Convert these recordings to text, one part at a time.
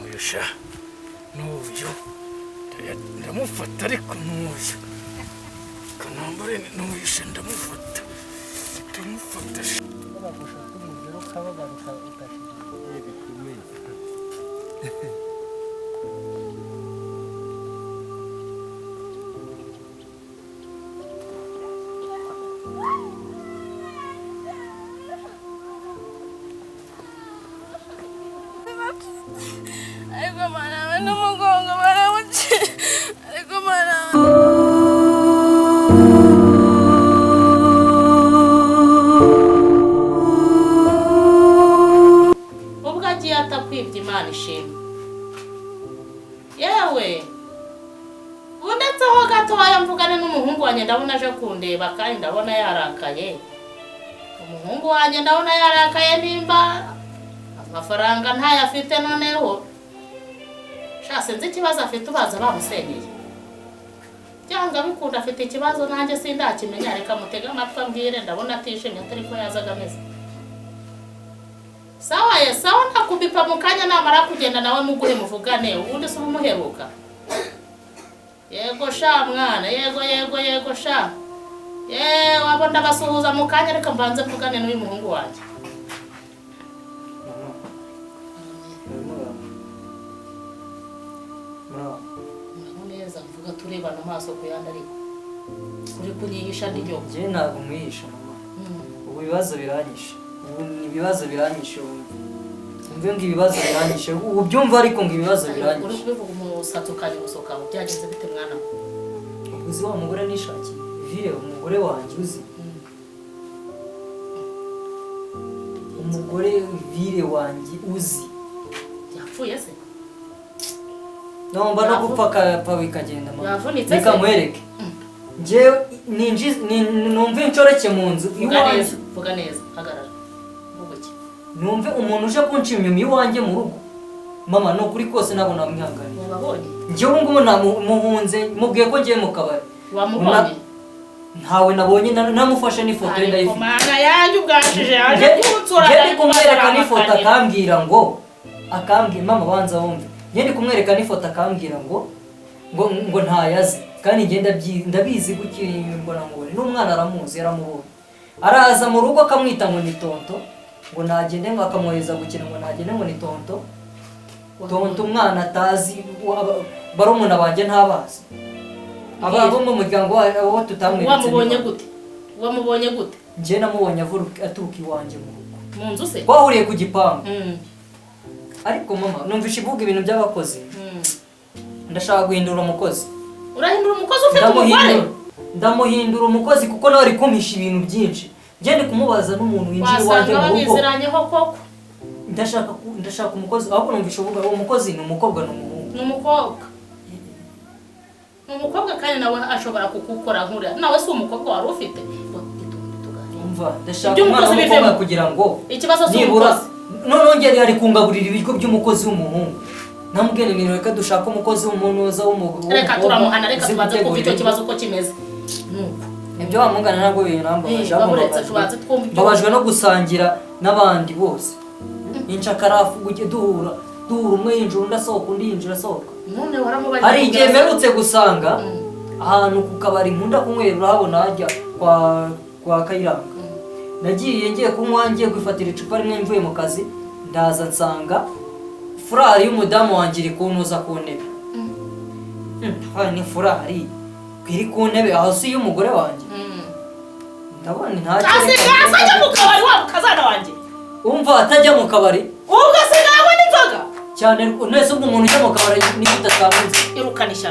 n'uyusha n'uyu ndamufata ariko n'uyu kanambare n'uyusha ndamufata bagushaka umugero ukabagaruka utashigiye bikomeye. Ariko mana n'umugongo barawuci ariko mana ubwo agiye atakwibye Imana ishimwe yewe undetseho gatoya mvugane n'umuhungu wanjye ndabona aje kundeba kandi ndabona yarakaye umuhungu wanjye ndabona yarakaye nimba amafaranga ntayafite noneho shase nzi ikibazo afite ubaza bamusenyeye cyangwa bikunda afite ikibazo nanjye sindakimenya reka mutega amatwi ambwire ndabona atishimye atari ko yazaga ameze sawa ye sawa ntakubipa mu kanya namara kugenda nawe muguhe muvugane ubundi se umuheruka yego sha mwana yego sha wabona basuhuza mu kanya reka mbanze mvugane n'uyu muhungu wanjye neza mvuga turebana amaso ku yandi ariko uri kunyihisha n'inyo Je ntabwo mwihisha mama. Ubu ibibazo biranyishe. Umve ngo ibibazo biranyishe. Ubu byumva ariko ngo ibibazo uri biranyishe. kubivuga umusatsi ukanye gusoka byagenze bite mwana Uzi wa mugore nishakiye. Vire umugore wanjye uzi. Umugore vire wanjye uzi. yapfuye se Nomba no gupfa kapfa bikagenda mama. Yavunitse Reka se? mwereke. Je numve incoreke mu nzu iwanjye. vuga neza hagarara vuga Numve umuntu uje kunshimya iwanjye mu rugo. Mama no kuri kose nabo namwihanganye. wababonye Njye ubu ngubu namuhunze mubwiye ko ngiye mu kabari. wamubonye Ntawe nabonye namufashe n'ifoto ye ndayifite. mana yanjye ubwashije yaje kunsura Njye kumwereka n'ifoto akambwira ngo mama banza wumve. Njye kumwereka n'ifoto akambwira ngo ntayazi kandi ngenda ndabizi gukirimbona ngo n'umwana aramuzi yaramubonye. Araza mu rugo akamwita ngo ni tonto ngo nagende ngo akamwohereza gukina ngo nagende ngo ni tonto. Tonto umwana atazi barumuna banjye ntabazi. Abo mu muryango wabo tutamweretse. Wamubonye gute Njye namubonye aturuka iwanjye mu rugo. mu nzu se Twahuriye ku gipangu. Ariko mama numvishe ivuga ibintu by'abakozi. Ndashaka guhindura umukozi. urahindura umukozi ufite umugore Ndamuhindura umukozi kuko nawe ari kumpisha ibintu byinshi. Njye ndi kumubaza n'umuntu winjiye iwanjye mu rugo. babiziranyeho koko Ndashaka umukozi ahubwo numvishe uvuga uwo mukozi ni umukobwa n'umuhungu. ni umukobwa kandi nawe ashobora kukukora nk'uriya nawe si umukobwa wari ufite Umva ndashaka umwana w'umukobwa kugira ngo ikibazo cy'umukozi nongere ari kungaburira ibiryo by'umukozi w'umuhungu. Namubwene ni reka dushaka umukozi w'umunoza w'umugabo. reka turamuhana reka tubanze kumva icyo kibazo uko kimeze Ibyo wamungana ntabwo binambabaje. Mbabajwe no gusangira n'abandi bose. Inshakarafu gujye duhura umwe yinjira undi asohoka undi yinjira asohoka. none waramubajije Hari igihe mperutse gusanga ahantu ku kabari nkunda kunywera urahabona hajya kwa Kayiranga. Nagiye ngiye kunywa ngiye kwifatira icupa rimwe mvuye mu kazi ndaza nsanga furari y'umudamu wanjye iri kuntuza ku ntebe. Ni furari iri ku ntebe aho si y'umugore wanjye. Ndabona ntacyo. Asajya mu kabari wa kazana wanjye. Umva atajya mu kabari. Ubwo sigawe n'inzoga. Cyane nese ubwo umuntu ujya mu kabari n'igita tamunze. Irukanisha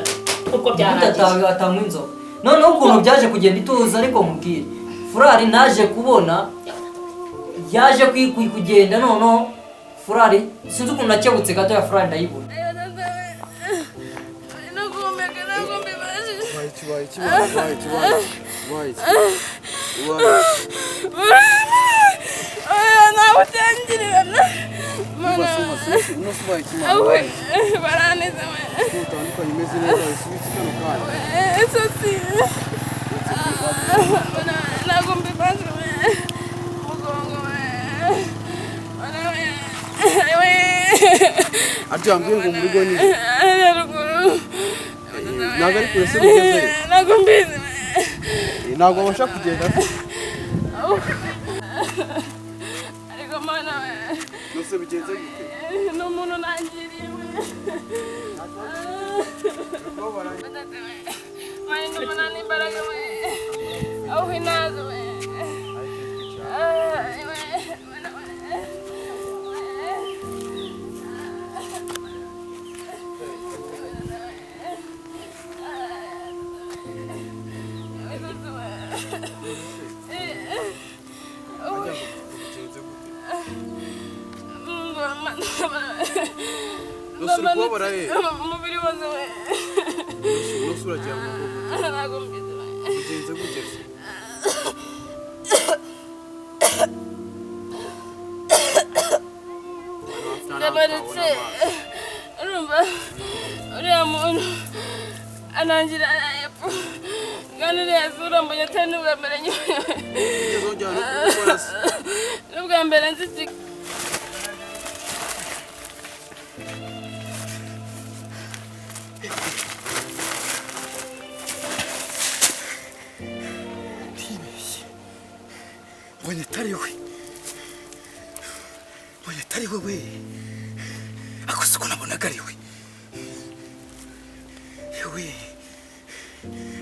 ubwo byarangiye. Atanga inzoga. Noneho ukuntu byaje kugenda ituza ariko mubwire. Furari naje kubona yaje kugenda noneho furari sinzi ukuntu nakebutse gato ya furari ndayibona. Aryambwiye ngo mu rugo ni haruguru ntabwo ari kure se mugezeyo ntabwo mbizi ntabwo abasha kugenda ariko mana we nose bigenze gute ni umuntu nangiriye we mani ndi umunani imbaraga we aho inazi we kubabara umubiri wose we nose uragira ngo ntabwo mbizi we bigenze gute se ndabaretse urumva uriya muntu anangira epfo kandi uriya sura mbonye atari n'ubwa mbere n'ubwa mbere nzi mbonye atari we we ako siko nabonaga ari we yewe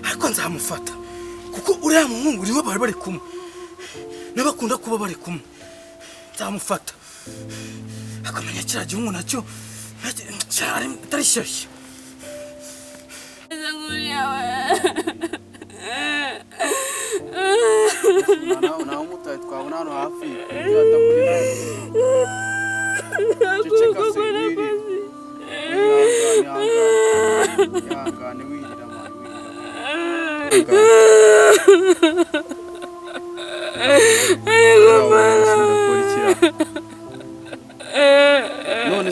ariko nzamufata kuko uriya muhungu niwe bari bari kumwe n'abakunda kuba bari kumwe nzamufata akamenya kiriya gihugu nacyo atari shyashya nawe umutaye twabona hano hafi ihangane wirira none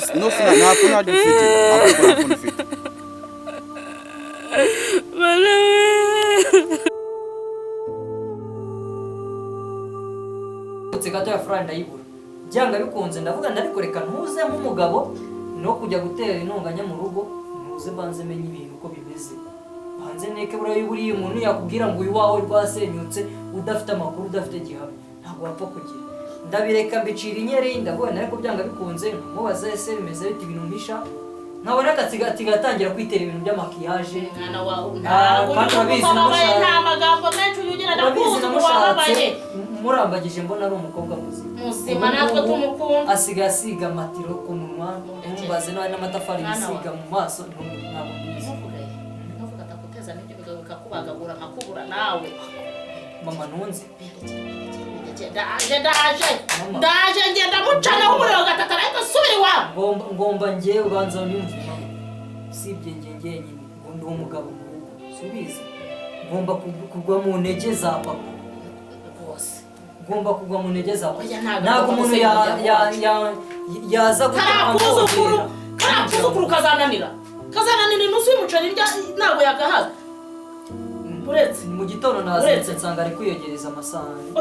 nta kunadi ufite ahubwo nta kuntu ufite gato ya franga ndayibura byanga bikunze ndavuga ndarikoreka ntuze nk'umugabo no kujya gutera intonganya mu rugo ntuze banze menye ibintu uko bimeze banze neke buriya umuntu yakubwira ngo uyu wawe rwasenyutse udafite amakuru udafite gihamya ntabwo wapfa kugira ndabireka mbicira inyeri ndavuga ariko byanga bikunze nkamubaza ese bimeze bite ibintu mpisha nkabona akatsigati gatangira kwitera ibintu by'amakiyaje mwana wawe nta magambo menshi ugira ndakuzi wababaye murambagije mbona ari umukobwa muzima natwe tumukunda asiga asiga amatiro ku munwa ntumbaze n'amatafari yisiga mu maso ntabwo mbizi ntuvuga atakuteza n'ibyo bikakubagagura nkakubura nawe mama ntunzi ndaje ngenda mucana w'umuriro gatatu ariko subira iwabo ngomba njyewe ubanza unyumvire mama usibye njye njyenyine ngo ndi umugabo mu rugo subizi ngomba kugwa mu ntege za papa ngomba kugwa mu ntege za papa ntabwo umuntu yaza karakuzukuru kazananira inusu y'umuceri ntabwo yagahaga uretse mu gitondo nazindutse nsanga ari kwiyegereza amasahani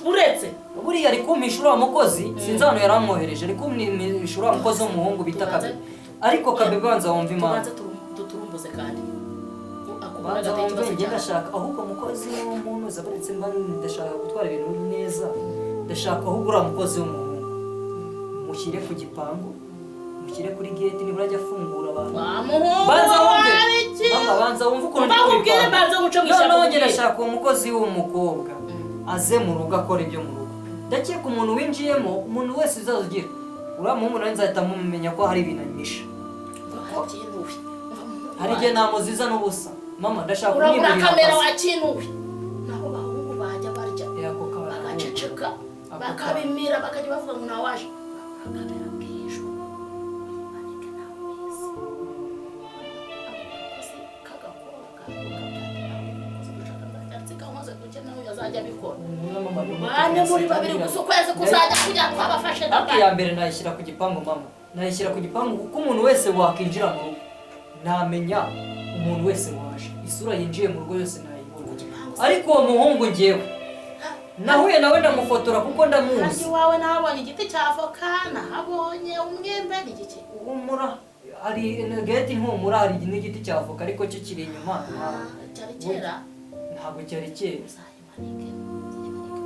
uretse buriya ari kumpisha uriya mukozi sinzi ahantu yari amwohereje ari kumpisha uriya mukozi w'umuhungu bita Kabebe ariko Kabebe banza wumva impamvu tuturumbuze kandi banza wumve njye ndashaka ahubwo umukozi w'umuntu zabaretse mba ndashaka gutwara ibintu neza ndashaka ahubwo uriya mukozi w'umuhungu mushyire ku gipangu mushyire kuri gate nibura ajya afungura abantu banza wumve ukuntu njye ndashaka uwo mukozi w'umukobwa aze mu rugo akora ibyo mu rugo ndakeka umuntu winjiyemo umuntu wese uzaza ugira uriya muhungu nawe nzahita mumenya ko hari ibintu anyisha hari igihe namuziza n'ubusa mama ndashaka kumwimurira akazi kamera wakinuwe naho bahungu bajya barya bagaceceka bakabimira bakajya bavuga ngo nawaje akamera bw'ejo banike nawe wese abakozi kagakobwa azajya abikora bane muri babiri gusa ukwezi kuzajya kujya twabafashe ya mbere nayishyira ku gipangu mama nayishyira ku gipangu kuko umuntu wese wakinjira mu rugo namenya umuntu wese waje isura yinjiye mu rugo yose nayibona ariko uwo muhungu ngewe nahuye nawe ndamufotora kuko ndamuzi. Kandi wawe nahabonye igiti cya avoka, nahabonye umwembe n'igiki. Humura hari gate Humura hari n'igiti cya avoka ariko cyo kiri inyuma. Cyari kera. Ntabwo cyari kera.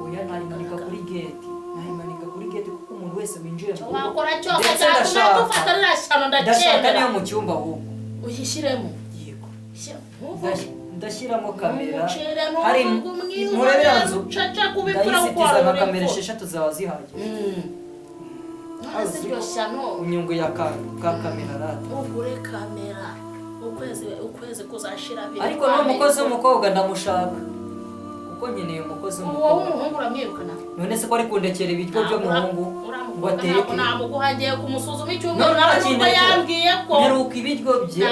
Oya nayimanika kuri gate. Nayimanika kuri gate kuko umuntu wese winjiye mu wakora cyose cyatuma dufata rashano ndashaka niyo mu cyumba ahubwo. Uyishiremo. Yego. Shyira. Ndashyiramo kamera. Hari murebe nzu. Chacha kubipura Ndayisitiza na kamera 6 zawe zihaje. Hasi yoshano. Unyungu ya kamera rata. Ugure kamera. Ukwezi kuzashira bire. Ariko no mukozi w'umukobwa ndamushaka. Kuko nkeneye umukozi w'umukobwa. Wowe umuhungu uramwirukana. None se ko ari kundekera ibiryo byo muhungu ngo ateke. Namuguhagiye kumusuzuma icyumweru n'abandi yambwiye ko. Meruka ibiryo bye.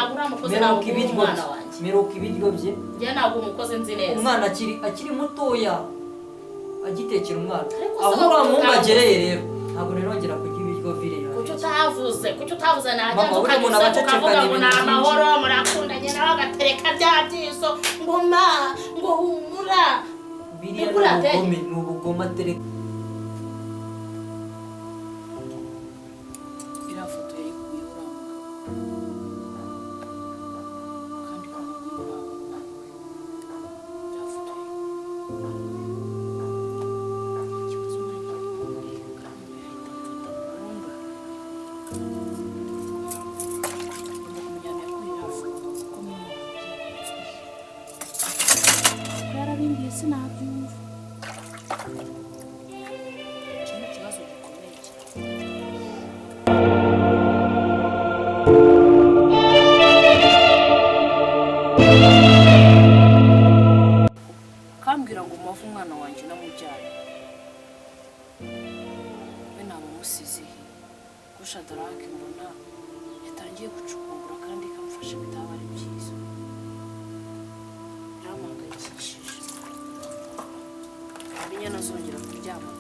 Meruka ibiryo bye. Meruka ibiryo bye. Njye ntabwo umukozi nzi neza. Umwana akiri mutoya. Agitekera umwana. Aho uramuhungu agereye rero. Ntabwo nirongera kurya ibiryo vire yawe. Kuki utavuze najya tukavuga ngo ni amahoro murakundanye nawe agatereka bya byiso ngo ma ngo humura. Biriya ni ubugome atereka. Iriya foto yari kuyibura kandi kumubwira iriya foto ikibazo umwanya w'umubiri kandi yahita mfata burundu kumujyana kuri iriya foto kuko yarabimbwiye sinabyumva. Iki ni ikibazo gikomeye kambwira ngo umuvu umwana wanjye namujyane we namumusize ko Shadarake mbona yatangiye gucukumbura kandi ikamufasha bitaba ari byiza biramuhangayikishije ntabwo nazongera kuryama